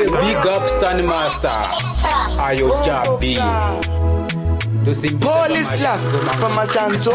Big up Stand Master. Ayo Jabi. Police love Pamashanto,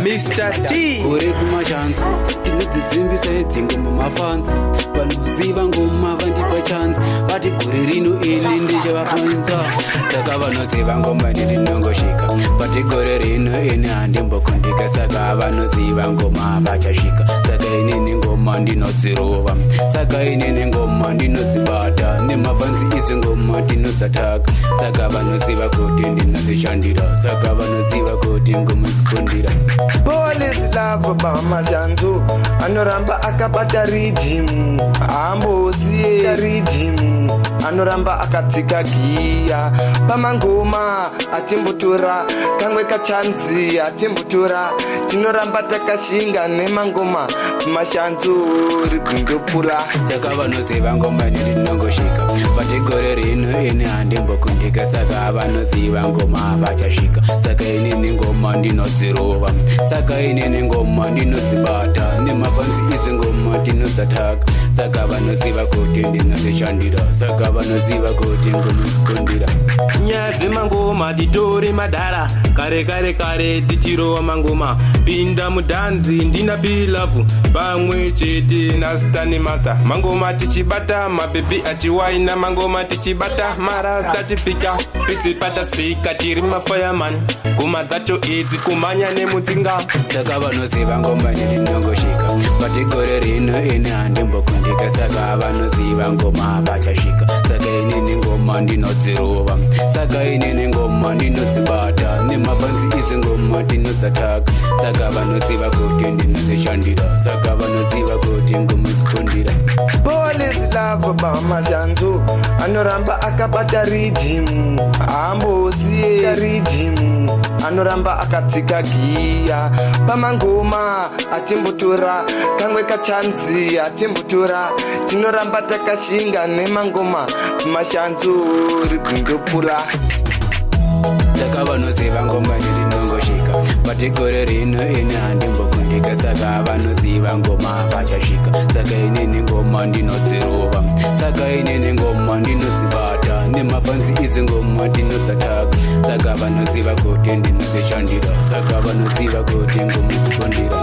Mr. T. Ure kumashanto tinodzisimbisa idzingo mumafans vanoziva ngoma vandipa chance vati gure rino ili ndichavapanza saka vanoziva ngoma ndirinongosvika vati gore rino ini handimbokundika saka vanoziva ngoma vachasvika saka inini ngoma ndinodzirova saka inini ngoma ndinodzibata nemafanzi idzi ngoma ndinodzataka saka vanoziva kuti ndinozvishandira saka vanoziva kuti ngomuzikundira. Police love Pamashanto anoramba akabata riddim ambosiye riddim anoramba akatsika giya pamangoma atimbotora kamwe kachanzi atimbotora tinoramba takashinga nemangoma Pamashanto rigundopura saka vanoziva ngoma ndirinongosvika vati gore rino ini handimbokundika saka vanoziva ngoma vachasvika saka inini ngoma ndinodzirova saka inini ngoma ndinodzibata nemafanzi idzi ngoma ndinodzataka saka vanoziva kuti ndinozvishandira saka vanoziva kuti ngomuzikundira. Nyaya dzemangoma titori madhara kare kare kare tichirova mangoma pinda mudhanzi ndina pilafu pamwe chete naStan Master mangoma tichibata mabhebi achiwaina mangoma tichibata marasta chipika pese patasvika tiri mafireman ngoma dzacho idzi kumhanya nemudzinga saka vanoziva ngoma ndirinongosvika vati gore rino ini handimbokundika saka vanoziva ngoma vachasvika saka inini ngoma ndinodzirova saka inini ngoma ndinodzibata nemafanzi idzi ngoma ndinodzataka saka vanoziva kuti ndinozvishandira saka vanoziva kuti ngomuzikundira. Police love Pamashanto anoramba akabata riddim ambosiye riddim anoramba akatsika giya pamangoma atimbotora kamwe kachanzi atimbotora tinoramba takashinga nemangoma Pamashanto rigundopura saka vanoziva ngoma ndirinongosvika vati gore rino ini handimbokundika saka vanoziva ngoma vachasvika saka inini ngoma ndinodzirova saka inini ngoma ndinodzibata nemafanzi idzi ngoma ndinodzataka saka vanoziva kuti ndinozvishandira saka vanoziva kuti ngomuzikundira.